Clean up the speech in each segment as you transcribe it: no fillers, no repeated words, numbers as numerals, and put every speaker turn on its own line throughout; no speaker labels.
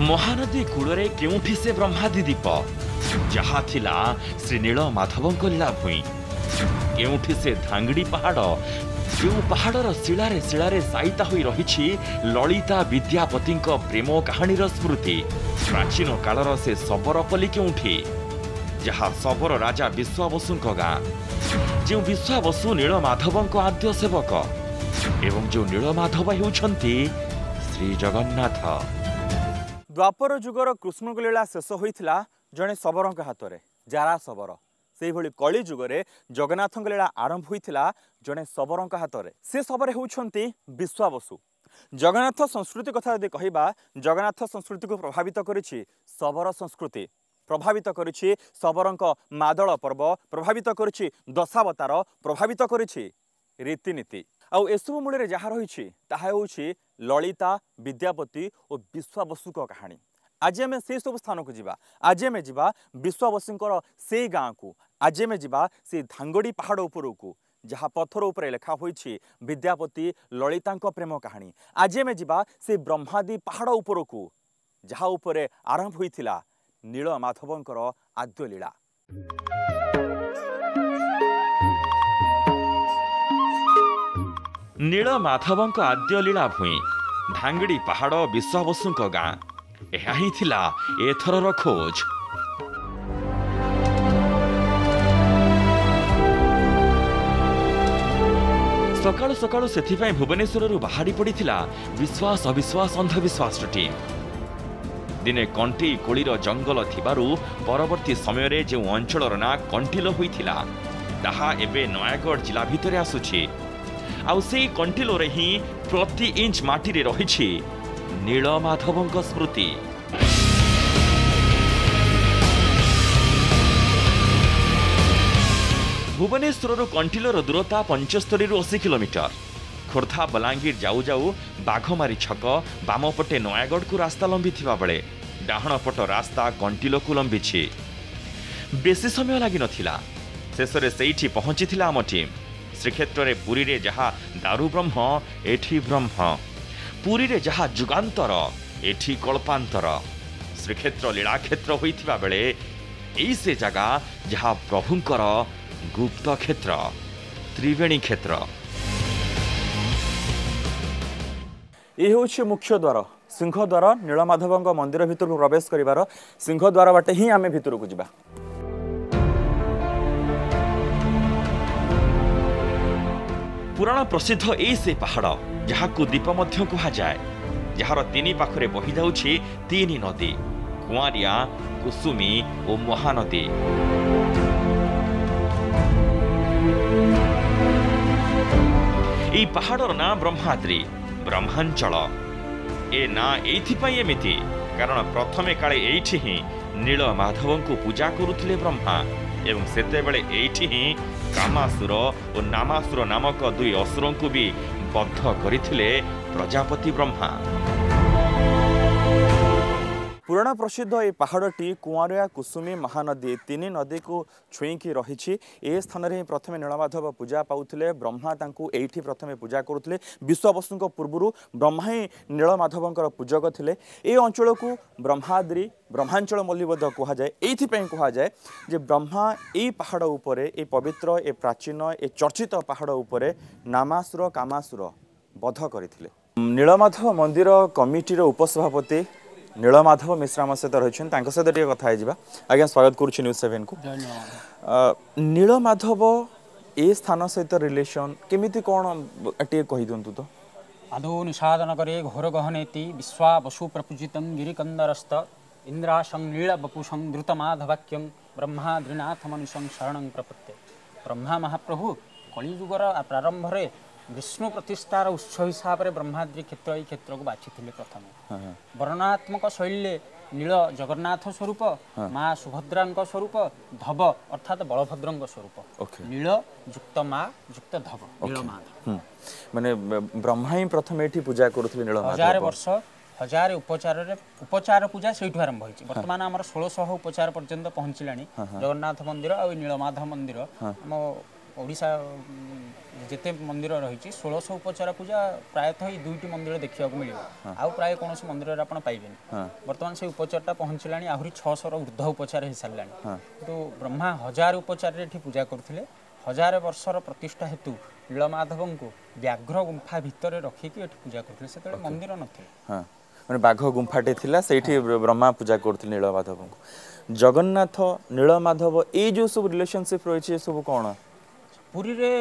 महानदी कूଳରେ केउठी से ब्रह्मादि दीप जहा थिला श्री नील माधवंक लीला भूई केउठी से धांगड़ी पहाड़ जो पहाड़र शिलारे शिलारे साइता होई रहिछि ललिता विद्यापतिंक प्रेम कहानीर स्मृति प्राचीन कालर से सबरपल्ली केउठी जहा सबर राजा विश्वावसुंक गाँ जो विश्वावसु नील माधवंक आद्य सेवक एवं जो नील माधव हेउछंती श्री जगन्नाथ।
द्वापर जुगर कृष्ण लीला शेष होता जड़े शबर हाथ में जारा शबर से भली कली जुगरे जगन्नाथ लीला आरंभ होता जड़े शबर हाथ में से शबर होती विश्वावसु। जगन्नाथ संस्कृति कथा यदि कहबा जगन्नाथ संस्कृति को प्रभावित करिछि शबर संस्कृति प्रभावित करिछि शबरंक मादल पर्व प्रभावित करिछि दशावतार प्रभावित करिछि रीतिनीति आउ एसबु मूल जहाँ रही ताकि ललिता विद्यापति और विश्वावसुक कहानी। आज आम से सब स्थान को जीवा आज आम जा विश्वावसुंकर से गाँ को आज आम जा से धांगड़ी पहाड़ उपरू को जहाँ पत्थर उपर लेखा होइछि विद्यापति ललितांक प्रेम कहानी। आज आम जा से ब्रह्मादि पहाड़ उपरू को जहाँ उपरे आरंभ होइथिला नील माधवंकर आद्य लीला।
नील माधवंक आद्य लीला भूई धांगड़ी पहाड़ विश्वावसुंक गाँ यह ही थिला एथरर खोज। सकाळु सकाळु सेथिपाई भुवनेश्वरରୁ बाहारी पड़िथिला विश्वास अविश्वास अंधविश्वास टीम। दिने कंटी कोळीर जंगल थिबारु परवर्ती समय रे जो अंचलर ना कंटिलो होइथिला ताहा एबे नयागढ़ जिला भितरे आसुछि आउ से कंटिलो रे ही प्रति इंच माटी रे रहिछि नील माधवंक स्मृति। भुवनेश्वर कंटिलोर दूरता 75 ରୁ 80 किलोमीटर। खोर्धा बलांगीर जाऊ जाऊ बाघमारी छक बामपटे नयागढ़ को रास्ता लंबी थिबा बेले डाहण पट रास्ता कंटिलो को लंबी। बेसी समय लगी नथिला शेषरे सेठी पहुंची आम टीम। श्रीक्षेत्र रे पुरी रे जहा दारु ब्रह्म एठी ब्रह्म पुरी रे जहा जुगांतर एठी कल्पांतर श्रीक्षेत्र लीलाक्षेत्र होइथिबा बेले एई से जगह जहा प्रभुंकर गुप्त क्षेत्र त्रिवेणी क्षेत्र।
ये हूँ मुख्य द्वार सिंहद्वार नीलमाधव मंदिर भितर को प्रवेश करिवार सिंहद्वार बाटे ही आमे भितर को जिबा।
पुराण प्रसिद्ध ए से पहाड़ जहाँ को दीप मध्य कहा जाए जार तीन पाखरे बही जाउछि तीन नदी कुआरिया कुसुमी और महानदी। ए पहाड़र ना ब्रह्माद्री ब्रह्मांचल ए ना एइथिपाई एमिति कारण प्रथमे काले एइठी ही नील माधवं को पूजा करुथिले ब्रह्मा एवं सेते बेले एइठी ही कामासुर और नामासुर नामक दुई असुरों को भी बद्ध करिथिले प्रजापति ब्रह्मा।
पुराण प्रसिद्ध ये पहाड़टी कुआरिया कुसुमी महानदी तीन नदी को छुईकी रही। ए स्थान में प्रथम नीलमाधव पूजा पाउथिले ब्रह्मा तांकु एठी प्रथमे पूजा करुथिले विश्वावसुंक पूर्वरु ब्रह्मा ही नीलमाधवंकर पूजक थिले। ए अंचल को ब्रह्माद्री ब्रह्मांचल मल्ली कह जाए एथि कह जाए जे ब्रह्मा ए पहाड़ उपरे ए पवित्र ए प्राचीन ए चर्चित पहाड़ उपरे नामासुर कामासुर बध करथिले। नीलमाधव मंदिर कमिटीर उपसभापति नीलमाधव मिश्रा आम सहित रही सहित कथा आज्ञा स्वागत करुच्ची न्यूज7 को। नीलमाधव ए स्थान सहित रिलेशन केमिति कौन टे कहि दिंतु तो।
आदौ निषादन करे घोर गहनेति विश्वावसु प्रपूजितं गिरिकंदरस्त इंद्राशं नील बपुषं द्रुतमाधवाक्यं ब्रह्माद्रिनाथ मनुषं शरणं प्रपत्ते। ब्रह्मा महाप्रभु कलिजुगर प्रारंभ में विष्णु प्रतिष्ठार उत्सव हिसाब से ब्रह्माद्री क्षेत्र ये क्षेत्र को बाछी प्रथम वर्णनात्मक शैली नील जगन्नाथ स्वरूप माँ सुभद्रा स्वरूप धव अर्थात बलभद्र स्वरूप नील युक्त माँ युक्त धव नीलमाधव
माने ब्रह्मा ही प्रथम एठी पूजा करुथिले नीलमाधव। 1000
वर्ष 1000 उपचार पूजा से आरंभ होती बर्तमान आम 1600 उपचार पर्यंत पहुँचला जगन्नाथ मंदिर और नीलमाधव मंदिर आम ओडिशा जिते मंदिर रही 1600 उपचार पूजा प्रायतः ये दुईटी मंदिर देखा मिले आउ प्राय कौन मंदिर आप पाइबे बर्तमान से उपचारटा पहुँचला आहरी 600 ऊर्ध्व उपचार हो सारा तो ब्रह्मा 1000 उपचार पूजा करते 1000 वर्षर प्रतिष्ठा हेतु नीलमाधव को व्याघ्र गुंफा भितर रखिकी पूजा करते से मंदिर न
माने बाघ गुंफाटे थिला सेठी ब्रह्मा पूजा करथिल नीलमाधव को जगन्नाथ नीलमाधव ए जो सब रिलेशनशिप रही सब कौन
पुरी रे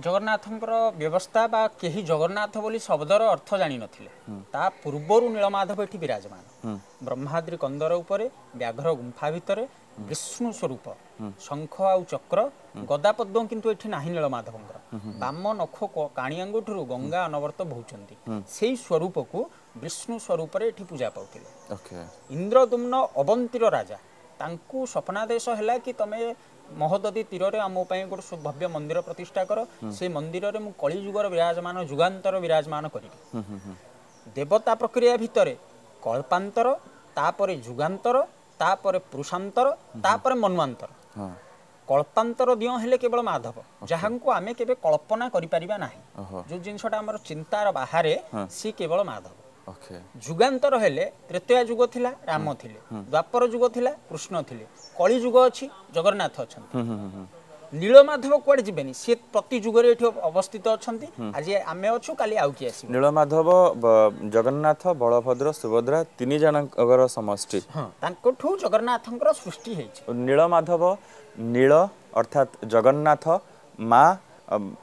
जगन्नाथंकर व्यवस्था बा केही जगन्नाथ बोली शब्दर अर्थ जानी नथिले ता पूर्वरु नीलमाधव एठी विराजमान ब्रह्माद्रि कंदर उपरे व्याघ्र गुंफा भितरे विष्णु स्वरूप शंख आउ चक्र गदा पद्म किंतु एठी नाही नीलमाधवंकर बाम नख काणी अंगुठरू गंगा अनवर्त बहुचंती सेही स्वरूप को विष्णु स्वरूप रे एठी पूजा पाउतिले
ओके
इंद्रदुम्न अवंतीर राजा तांकु स्वप्नादेश हैला कि तमे महोदधी तीर रे आम गोटे भव्य मंदिर प्रतिष्ठा कर से मंदिर रे मु कली जुगर विराजमान जुगांतर विराजमान करी देवता प्रक्रिया भितर कल्पांतर तापरे जुगांतर तापरे पुरुषांतर तापरे मन्वांतर कल्पांतर दियो हेले केवल माधव जहां को आमे केबे कल्पना करि परिबा नाही जो जिनसटा हमर चिंतार बाहरे सी केवल माधव जुगांतर हेले त्रेतया जुग थिला राम थिले द्वापर जुग थिला कृष्ण थिले कली जुग अछि जगन्नाथ अछन नीलमाधव कुआडे जिबेनी से प्रति जुग रे एठी अवस्थित अछंती आज आमे अछु काली आउ की आसी
नीलमाधव जगन्नाथ बलभद्र सुभद्रा तीन जनकर समष्टि
तांकोठू जगन्नाथंकर सृष्टि हेछि
नीलमाधव नील अर्थात जगन्नाथ मा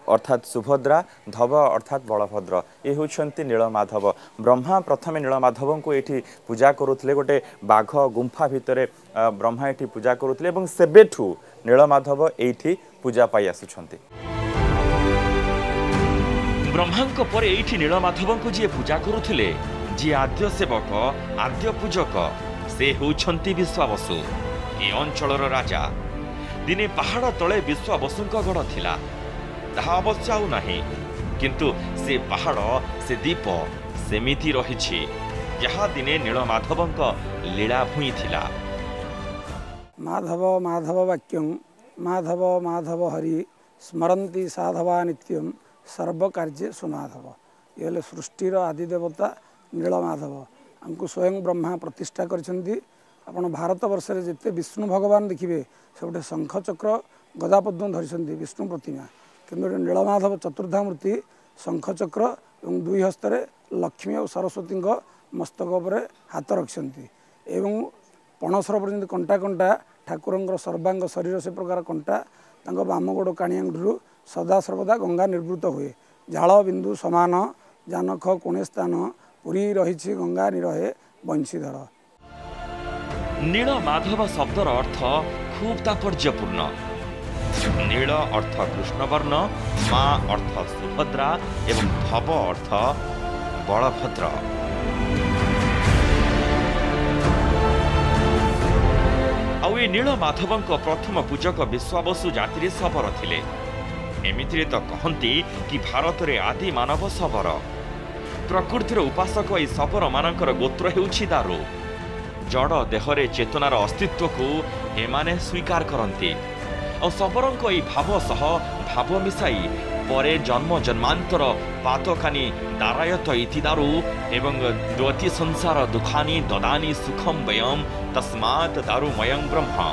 अर्थात सुभद्रा धव अर्थात बलभद्र ये होती नीलमाधव ब्रह्मा प्रथमे नीलमाधव को ये पूजा करुले गोटे बाघ गुंफा भितर ब्रह्मा ये पूजा करुले सेबेठू नीलमाधव ये पूजा पाई आसुछंती
ब्रह्मा पर ये नीलमाधव को जी पूजा करुले जी आद्य सेवक आद्य पूजक से होती विश्वावसु ए अंचलर राजा दिने पहाड़ तले विश्वावसुंक गढ़ थिला ताहा अवश्य आउ नाही किंतु से पहाड़ से दीप सेमिति रहिछि जहा दिने नीलमाधवंक लीला भूई थिला
माधव माधव वाक्यं माधव माधव हरि स्मरन्ति साधवा नित्यं सर्व कार्य सुमाधव ये सृष्टिर आदि देवता नीलमाधव हमको स्वयं ब्रह्मा प्रतिष्ठा करछन्ति आपण भारत वर्ष रे जिते विष्णु भगवान देखिबे से गोटे शंख चक्र गदा पद्म धरिछन्ति विष्णु प्रतिमा किंतु नीलमाधव चतुर्धा मूर्ति शंख चक्र और दुई हस्तरे लक्ष्मी और सरस्वती मस्तक उपरे हाथ रखिंट एवं पणसर पर कंटा कंटा ठाकुर सर्वांग शरीर से प्रकार कंटा बाम गोड़ काणीआंगुठू सदा सर्वदा गंगा निर्वृत हुए झाड़ बिंदु समान जानख कोणे स्थान पुरी रही गंगा निरहे बंशीधर
नीलमाधव शब्दर अर्थ खूब तात्पर्यपूर्ण नील अर्थ कृष्णवर्ण मा अर्थ सुभद्रा एवं धव अर्थ बलभद्र आउ ए नीलमाधवंक प्रथम पूजक विश्वावसु जाति शबर थिले एमितिरे तो कहंती कि भारत रे आदि मानव शबर प्रकृतिर उपासक ए शबर मानकर गोत्र हेउछि दारू जड़ देहरे चेतनार अस्तित्व को एमाने स्वीकार करती और शबरंक ई भाव सह भाव मिसाई परे जन्म जन्मांतर पातकानी दारायत इति दारू एवं द्वति संसार दुखानी ददानी सुखम वयम तस्मात् दारुमयं ब्रह्म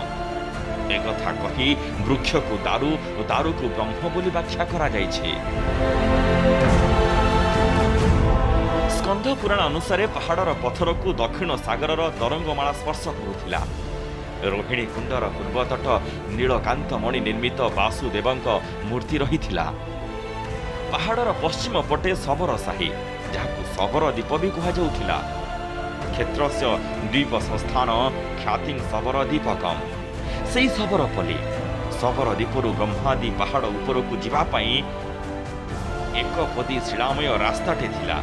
एक कथा कही वृक्ष को दारू और दारू को ब्रह्म बोली व्याख्या करा जाइछे। स्कंद पुराण अनुसार पहाड़र पथर को दक्षिण सागर तरंगमाला स्पर्श करुथिला रोहिणी कुंडर पूर्वतट नीलकांत मणि निर्मित वासुदेवंक मूर्ति रही पहाड़र पश्चिम पटे शबर साही जहां शबर द्वीप भी कहुला क्षेत्रस्य द्वीप संस्थान ख्याति शबर द्वीपकम से शबरपल्ली शबर द्वीपर ब्रह्मादि पहाड़ उपरकू जावाई एक पदी शिलामय रास्ताटे थिला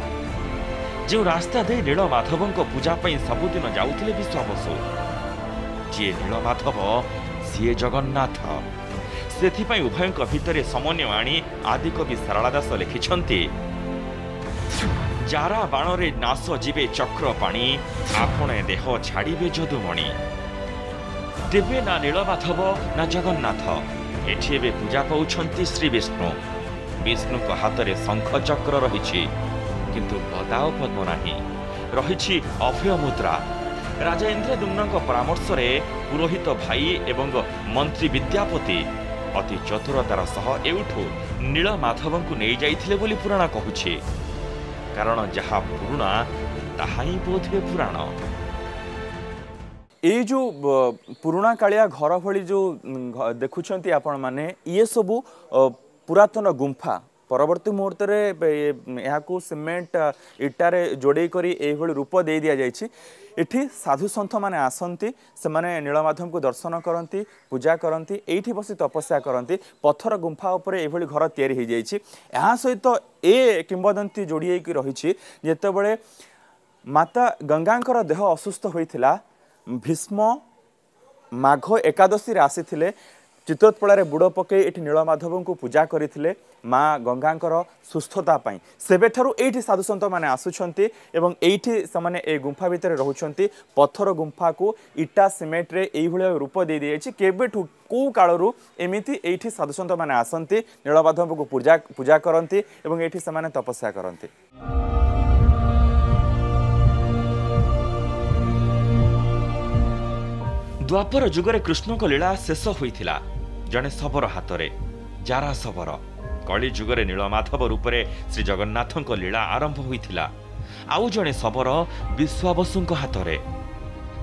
जो रास्ता दे नीलमाधवंक पूजा सबुदिन जाउथिले विश्वावसु जी नीलमाधव सी जगन्नाथ से उभय भितर समन्वय आनी आदिकवि सारला दास लिखिछन्ति जारा बाणरे नाश जीवे चक्र पाणी आपणे देह छाड़िबे जदुमणि देवे ना नीलमाधव ना जगन्नाथ एठी एबे पूजा पाउछंती श्री विष्णु। विष्णु को हाथ में शंख चक्र रही किंतु गदा और पद्म नहीं, रही अभय मुद्रा। राजा इंद्रद्युम्न परामर्श पुरोहित भाई एवं मंत्री विद्यापति अति चतुरतार सह एउठू नीलमाधव को नहीं जाइथिले बोली पुराण कहूछि। कारण जहा पुराणा ताहा ही बोधे पुराण।
ये जो पुराणा कालिया घर भली जो देखुछंती आपण माने ये सबु पुरातन गुंफा परवर्ती मुहूर्त यहाँ सीमेंट इटारे जोड़े करी एभली रूप दे दिया जाइछि। एठी साधु सन्थ माने आसंती, से माने नीलमाधव को दर्शन करती, पूजा करती, एठी बसी तपस्या करती। पत्थर गुंफा उपरे एभली घर तैयारी हो जाइछि। यहाँ सहित ए किंवदंती जोड़ी होइकि रहिछि जेतेबेले माता गंगांकर देह असुस्थ होइथिला, भीष्म माघ एकादशी आसीथिले, चित्तोत्पला बुड़ पकई एठी नीलमाधव को पूजा करथिले माँ गंगांकर सुस्थता पाई। सेबेठारु एठी साधु संत माने आसुछंती एवं एठी समाने ए गुंफा भितर रहुछंती। पत्थर गुंफा को इटा सीमेंट रे एई भलिया रूप दे दिएछि। केबेठु को कालरु एमिति एठी साधु संत माने आसंती, नीलमाधव को पूजा करंती एवं एठी समाने तपस्या करंती।
द्वापर जुगरे कृष्ण को लीला शेष होइथिला जने शबर हाथरे, जारा शबर। कली जुगरे नीलमाधव रूपरे श्री जगन्नाथ को लीला आरंभ होइथिला आउ जने शबर विश्वावसु हाथरे।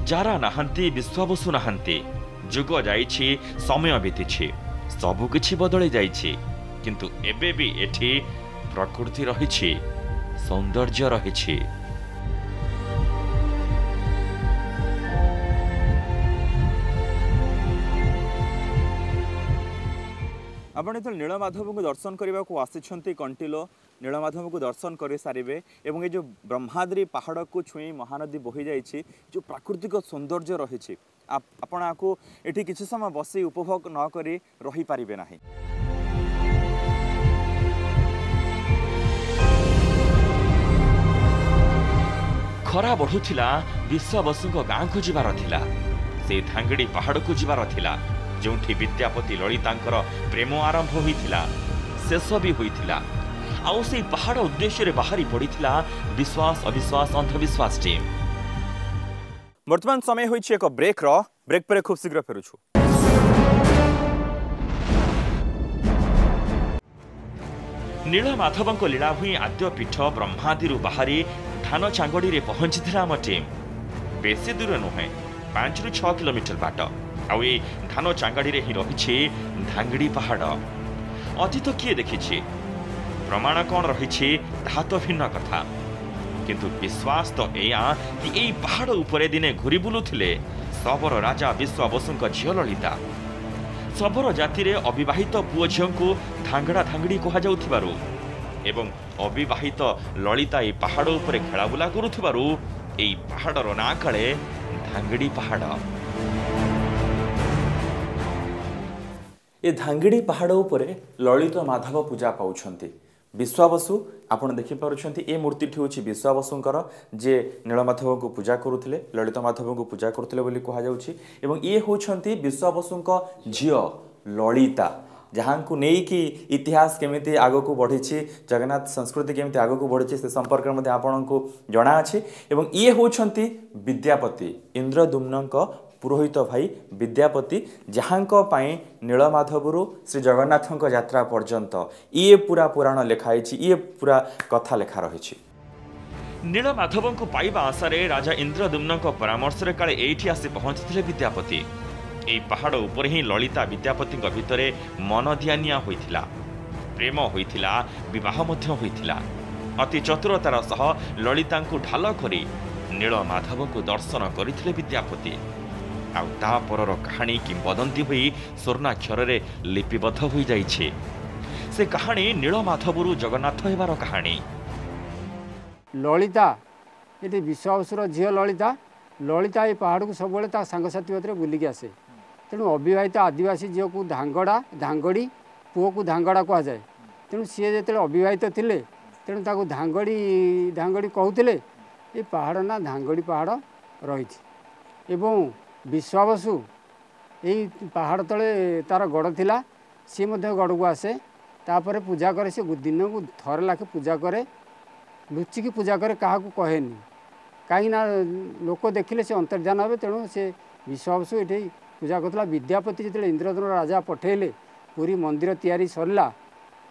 जारा नाहांती, विश्वावसु नाहांती। जुग जाइछि, समय बीतीछि, सबु किछि बदली जाइछि, किंतु एबे भी एठी प्रकृति रहिछि, सौंदर्य रहिछि।
आपण जो नीलमाधव को दर्शन करने को आसी कंटिलो, नीलमाधव को दर्शन कर सारे एवं ये जो ब्रह्माद्री पहाड़ को छुई महानदी बही जाइए, जो प्राकृतिक सौंदर्य रही आपण आपको ये किसी समय बसी उपभोग न करी रही पारिबे नाही।
खरा बढ़ुला विश्वावसु गाँ को जीवार थिला, से धांगड़ी पहाड़ को जीवार थिला, जोठी विद्यापति ललितांकर प्रेम आरंभ होइथिला, शेष भी होइथिला। आउ से पहाड़ उद्देश्य रे बाहरी पड़िथिला विश्वास अविश्वास अंधविश्वास टीम।
वर्तमान समय होइछि एक ब्रेक पर खूब शीघ्र फेरुछु।
नीलमाधव लीला हुई आद्य पीठ ब्रह्मादि बाहरी धान चांगड़ी रे पहुंची आम टीम। बेसी दूर नुहे, 5 ରୁ 6 किलोमीटर बाट। आउ ये धान चांगाड़ी रे ही रही धांगड़ी पहाड़। अतीत किए देखी, प्रमाण कौन रही ताहा तो भिन्न कथा, किंतु विश्वास तो एया कि एई पहाड़ उपरे दिने घुरी बुलुथिले शबर राजा विश्वावसुंक झियो ललिता। शबर जाति रे अविवाहित पुओ झियो को धांगड़ा धांगड़ी कहा जाउथिबारु एवं अविवाहित ललिता एई पहाड़ उपरे खेलाबुला करुथिबारु एई पहाड़र ना काले धांगड़ी पहाड़।
ये धांगड़ी पहाड़ उपरे ललित माधव पूजा पाउछंती। विश्वावसु आपण देखि पारुछंती ए मूर्ति ठी होछि विश्वावसुंकर, जे नीलमाधव को पूजा करुथिले, ललित माधव को पूजा करुथिले बोली कहा जाउछि। एवं ये होछंती विश्वावसुंक झियो ललिता, जहाँ को नहीं कि इतिहास केमिति आगो को बढ़ी, जगन्नाथ संस्कृति केमिति आगो को बढ़ी से संपर्क में आपण को जना अछि। एवं ये होछंती विद्यापति, इंद्रद्युम्न पुरोहित भाई विद्यापति, जहाँ नीलमाधवरु श्री जगन्नाथ यात्रा पर्यंत ये पूरा पुराण लिखाई, ये पूरा कथा लिखा रही।
नीलमाधव को पाइबा आशारे राजा इंद्रद्युम्न परामर्श काले एठी आसी पहुंची विद्यापति। एई पहाड़ उपर ही ललिता विद्यापति भितरे मन दियानिया होइथिला, प्रेम होइथिला, विवाह मध्य होइथिला। अति चतुरतार सह ललिता ढाल करी नीलमाधव को दर्शन करथिले विद्यापति। आउ तापर कहानी किंवदंती हुई स्वर्णाक्षर रे लिपिबद्ध हो जाइछे। से कहानी नीलमाधवरु जगन्नाथ हेबार कहानी।
ललिता ये विश्वावसुर झील ललिता, ललिता ये पहाड़ को सब ता सांगसाथी भर बुलिकी आसे। तेणु अविवाहित आदिवासी झील को धांगड़ा धांगड़ी, पुओ को धांगड़ा कह जाए। तेणु सी जो अविवाहित थिले, तेणु ताको धांगड़ी धांगड़ी कहते। ये पहाड़ ना धांगड़ी पहाड़ रही। विश्वावसु यही पहाड़ तले तार गड़ थिला, सी गड़ को आसे तापर पूजा करे सी दिन को थर लाखे पूजा करे लुचिकी पूजा करे क्या कहेनी कहीं लोक देखिले से अंतर्धान हे तेणु से विश्वावसु ये पूजा करता विद्यापति जो इंद्रद्युम्न राजा पठेले पूरी मंदिर तैयारी सरला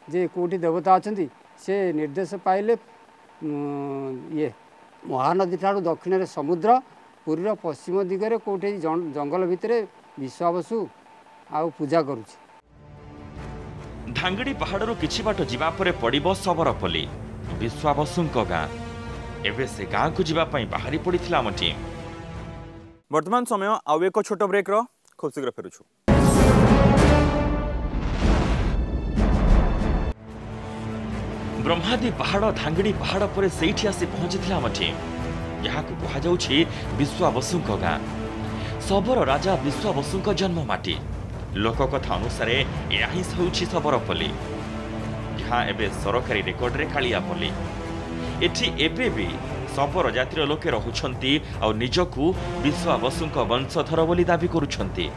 जे कोटी देवता अच्छा से निर्देश पाइले ये महानदी ठारू दक्षिण समुद्र पुरीर पश्चिम दिगरे कोटे जंगल भितर विश्वावसु आ पूजा करुछि।
धांगड़ी पहाड़ू किछि बाट जिबा परे पड़िबो सबरपल्ली विश्वावसुंक गाँ। एबे से गाँ को जीवा पई बाहरी पड़िथिला हम टीम।
वर्तमान समय आउ एक छोट ब्रेक रो खूब शीघ्र फेरुछु।
ब्रह्मादी पहाड़ धांगड़ी पहाड़ पर सेठी आसी पहुंचीथिला हम टीम। यहाँ को कहा जाउछि विश्वावसुंक गाँ। सबर राजा विश्वावसुंक जन्म माटी। लोककथा अनुसार यह ही होउछि सबरपल्ली, जहाँ एबे सरकारी रेकर्ड रे कालियापल्ली। एठी एबे भी सबर जातिर लोके रहुछंती आ निजकू विश्वावसुंक वंशधर बोली दाबी करुछंती।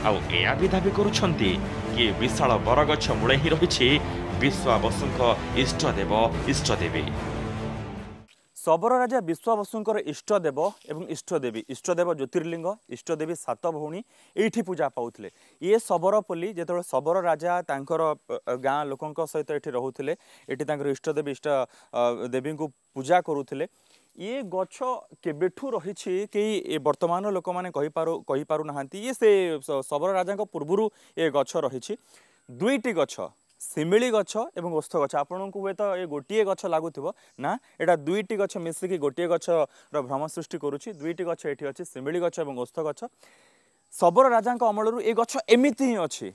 आ एया भी दाबी करुछंती कि विशाल बरगछ मूले ही रहिछि विश्वावसुंक इष्टदेव इष्टदेवी।
सबर राजा विश्वावसुंकर इष्टदेव एवं इष्टदेवी, इष्टदेव ज्योतिर्लिंग, इष्टदेवी सात भौणी एठी पूजा पाउथिले। ये सबरपल्ली जेतबे सबर राजा तांकर गाँ लोकंक सहित एठी रहुथिले, एठी तांकर इष्टदेवी इष्ट देवी को पूजा करुथिले। ये गछ केबेठू रहिछि कि वर्तमान लोक माने कहि पारु नाहांती। ये से सबर राजा पूर्वरु ये गछ रहिछि। दुईटी गछ सिमिली गछ एवं ओस्थ गछ। आपन को हुए तो ये गोटे गछ लागुथिबो ना, एटा दुईटी गछ मिसिकी गोटे गछ रो भ्रम सृष्टि करुछि। दुईटी गछ एठी अछि सिमिली गछ एवं ओस्थ गछ। सबर राजांक अमलरू ए गछ एमिति ही अछि।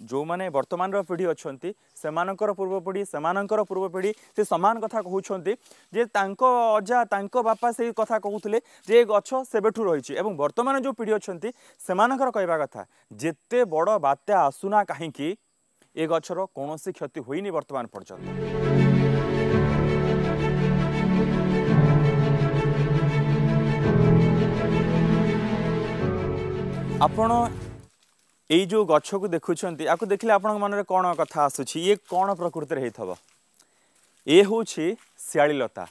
जो माने वर्तमान पीढ़ी अच्छी सेमानकर पूर्व पीढ़ी से समान कथा कहउछंती जे तांको अजा तांको बापा से कथा कहउथिले जे गछ सेबेठू रहिछि। एवं वर्तमान जो पीढ़ी अच्छी सेमानकर कहवा कथा जेते बड़ बात्या आसुना काहींकी ए गछर कौनसी क्षति होइनी वर्तमान पर्यंत। आपण एई जो गछ को देखुछंती आकु देखले आपण मन रे कोन कथा आसुछि, ये कोन प्रकृति रे हेथबो? ए होछि शियाळीलता।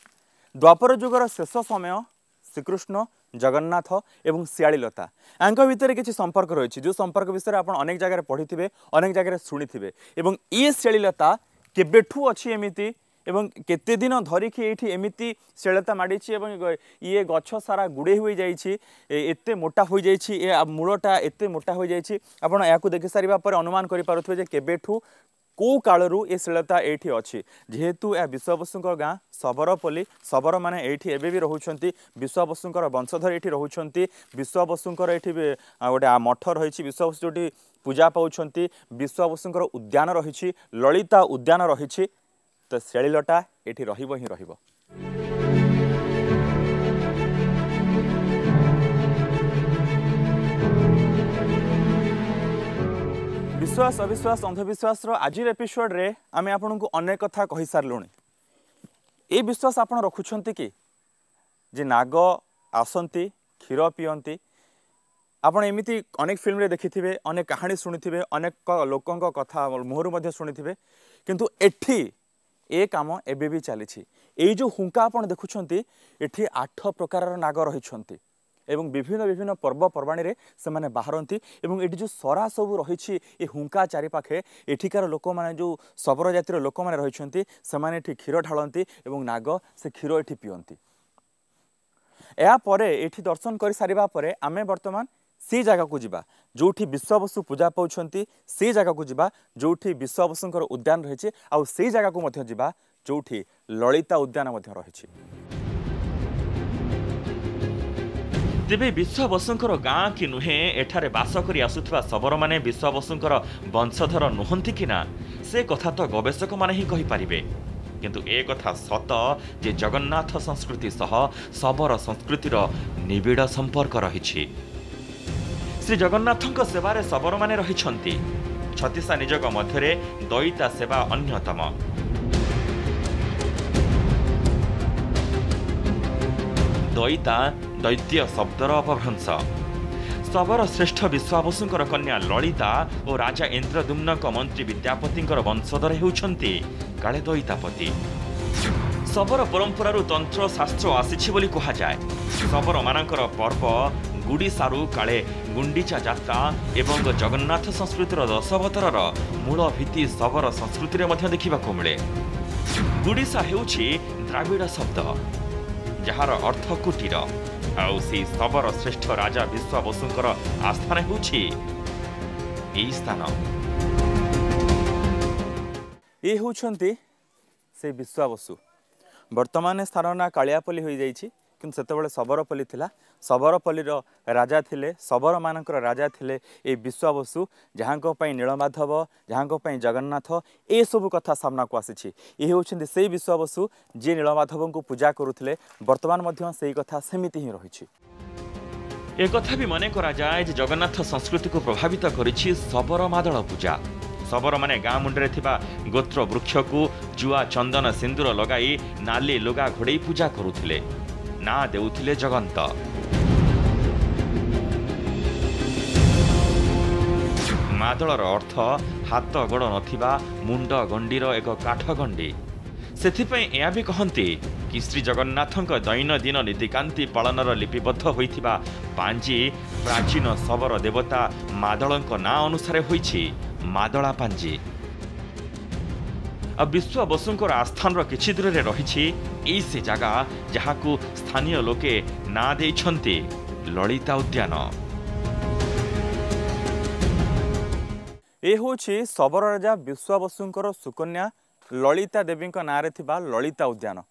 द्वापर युगर शेष समय श्रीकृष्ण जगन्नाथ एवं शियाळीलता यांक भितर किसी संपर्क रही, जो संपर्क विषय आप अनेक जगह पढ़ी अनेक जगह शुणी। एवं ये शियाळीलता केबेठू अच्छी एमिति एवं केते दिन धरिकी एठी एमिति शियाळीलता माड़ी ये गछ सारा गुड़े हो जाइछि, एते मोटा हो जाइछि, ए मूलटा एते मोटा हो जाइछि। आपण याकू देखि सारिबा पर अनुमान करि पारुथबे जे केबेठू को कालरू ए शिलता एठी अछि। जेहेतु या विश्वावसुंकर गाँ सबरपल्ली, सबर माने एठी एबे भी रहुछंती, विश्वावसुंकर वंशधर एठी रहुछंती। विश्वावसुंकर एठी गोटे मठ रहिछि, विश्वावसु जोटी पूजा पाउछंती। विश्वावसुंकर उद्यान रहिछि, ललिता उद्यान रहिछि। तो शियाळीलता एठी रहिबो ही रहिबो। विश्वास अविश्वास अंधविश्वास आज एपिसोड रे आमे आपन को अनेक कथा कहि सारलुनी। ए विश्वास आपन रखुछंती कि जे नाग आसंती क्षीर पियंती? आपन एमिति अनेक फिल्म रे देखिथिबे, अनेक कहानी शुणिथिबे, अनेक लोकंक कथा मुहरु मध्ये शुणिथिबे, किंतु एठी ए काम एबे भी चलीछि। एई जो हुंका आपन देखुछंती एठी 8 प्रकार नाग रहिछंती एवं विभिन्न विभिन्न पर्वपर्वाणी रे से माने बाहरंती। एवं एठी जो सरा सब रहिछि ए हुंका चारि पाखे एठिकार लोक माने जो सबर जातिर लोक माने रहिछंती से माने एठी क्षीर ढालंती एवं नाग से क्षीर एठी पियंती। या परे एठी दर्शन कर सारिबा परे आमे वर्तमान से जगह को जिबा जोठी विश्वावसु पूजा पाउछंती, से जगह को जिबा जोठी विश्वावसुंकर उद्यान रहिछि, आ से जगह को मध्य जिबा जोठी ललिता उद्यान मध्य रहिछि।
तेबे विश्वावसुंकर गाँ कि नुहे एठारे बास करी आसुथबा सबर माने विश्वावसुंकर वंशधर नुहंती कि ना, से कथा तो गवेषक माने ही कहि पारिबे। किंतु ए कथा सत जे जगन्नाथ संस्कृति सह सबर संस्कृतिर निबिड़ संपर्क रहिछि। श्री जगन्नाथଙ୍କ सेवारे सबर माने रहिछंती। छत्तीसा निजग मध्यरे दयिता सेवा अन्यतम। दयिता दैत्य शब्दर अपभ्रंश। शबर श्रेष्ठ विश्वावसुंकर कन्या ललिता और राजा इंद्रदुम्न मंत्री विद्यापति वंशधर होउछंती काले दैतापति। शबर परंपरार तंत्र शास्त्र आसीछि बोली कहा जाए। शबर मानकर पर्व गुड़ीसारू काले गुंडीचा जात्रा एवं जगन्नाथ संस्कृतिर दशावतार मूल भित्ति शबर संस्कृति में देखा मिले। गुड़ीसा हेउछि द्राविड़ शब्द जार अर्थ कुटीर आउ से शबर श्रेष्ठ राजा विश्वावसुंकर आस्थान हेउछि एई स्थान।
ये होउछंती से विश्वावसु। वर्तमान स्थान ना कालियापल्ली हो जाइछि किंतु सेतेबेले शबरपल्ली थिला। शबरपल्लीर राजा थिले शबर मानकर राजा थिले ए विश्वावसु जहाँको पई नीलमाधव जहाँको पई जगन्नाथ ए सब कथा सामना को आसीछि। ये होउछंती से विश्वावसु जे नीलमाधव को पूजा करुथिले वर्तमान मध्य सेही कथा सेमिति ही रहिछि।
एक कथा भी मन करा जाए जे जगन्नाथ संस्कृति को प्रभावित करिछि शबर मादल पूजा। शबर माने गाँ मुंडरे थिबा गोत्र वृक्ष को जुआ चंदन सिंदूर लगाई नाली लुगा घोड़े पूजा करुथिले ना देउथिले जगंत। मादलर अर्थ हाथ गोड़ नथिबा मुंड गंडीर एक काठ गंडी। सेथिपई एया भी कहंती कि श्री जगन्नाथଙ୍କ दैनंदिन नीतिकांति पालनर लिपिबद्ध होइथिबा पांजी प्राचीन शबर देवता मादलଙ୍କ ना अनुसार होइछि मादला पांजी। अब विश्वावसुंकर आस्थान किछि दूर रे रहिछि एई से जगह जहाकू स्थानीय लोके ना देइछंती ललिता उद्यान।
ए होछि शबर राजा विश्वावसुंकर सुकन्या ललिता देवी नाँ थिबा ललिता उद्यान।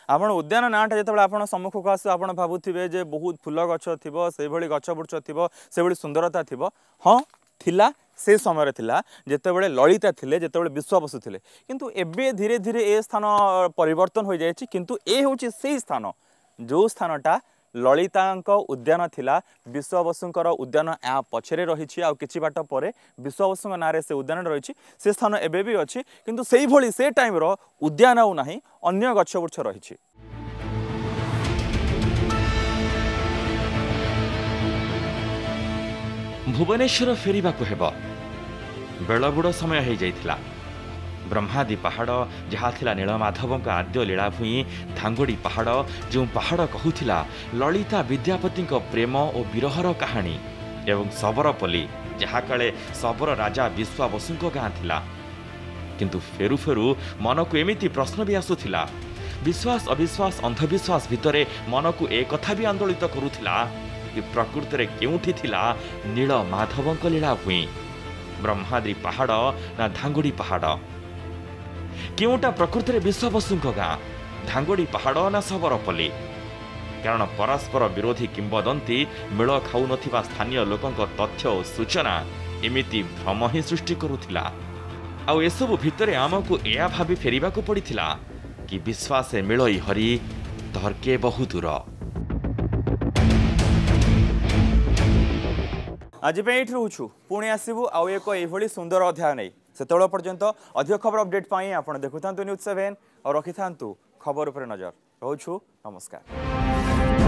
आपण उद्यान नाटा जिते आप सम्मुख आस आप भावुवे जे बहुत फूल गछ थिबो से भली गछ बुर्छ थिबो से भली सुंदरता थिबो। हाँ थिला से समय थिला जेतेबेले ललिता थिले जेतेबेले विश्वावसु थिले किंतु एबे धीरे धीरे ए स्थान परिवर्तन हो जायछि। किंतु ए होछि सेही स्थान जो स्थानटा ललितांक उद्यान थिला विश्वावसुंकर उद्यान आ पछरे रहिछि आ किछि बाट परे विश्वावसुंक नारे से उद्यान रहिछि। से स्थान एबे भी अछि किंतु सेही भली से टाइम रो उद्यान आउ नाही अन्य गछ बुर्छ रहिछि।
भुवनेश्वर फेरिबा को हेबो बेलबुड़ समय हो जाइथिला। ब्रह्मादि पहाड़ जहाँ थिला नीलमाधवଙ୍କ आद्य लीलाभूमि धांगोड़ी पहाड़ जो पहाड़ कहूथिला ललिता विद्यापति प्रेम और विरहर कहानी एवं शबरपल्ली जहाँ काले शबर राजा विश्वावसुंक गाँ थिला। किंतु फेरु फेरु मन को एमिति प्रश्न भी आसुथिला विश्वास अविश्वास अंधविश्वास भितरे मन को एक कथा भी आंदोलित करुथिला कि प्रकृति रे केउठी थिला नीलमाधवଙ୍କ लीलाभूमि ब्रह्माद्रि पहाड़ ना धांगोड़ी पहाड़ केउटा प्रकृति रे विश्वावसुंक गाँ धांगोड़ी पहाड़ ना शबरपल्ली। कारण परस्पर विरोधी किंबदंती मेल खाऊ नथिबा स्थानीय लोकंक तथ्य और सूचना एमिति भ्रम ही सृष्टि करुथिला। आउ एसबु भितरे आमको एया भाबी फेरिबाको पड़िथिला कि विश्वासे मिलई हरि तर्के बहु दूर।
आज पे एठी रहूछु पुणी आसीबु आउ एको एभली सुंदर अध्याय नै। सेतबेला पर्यंत अधिक खबर अपडेट पाई आपण देखुथांतु न्यूज़ 7 और रखिथांतु खबर उपर नजर। रहूछु नमस्कार।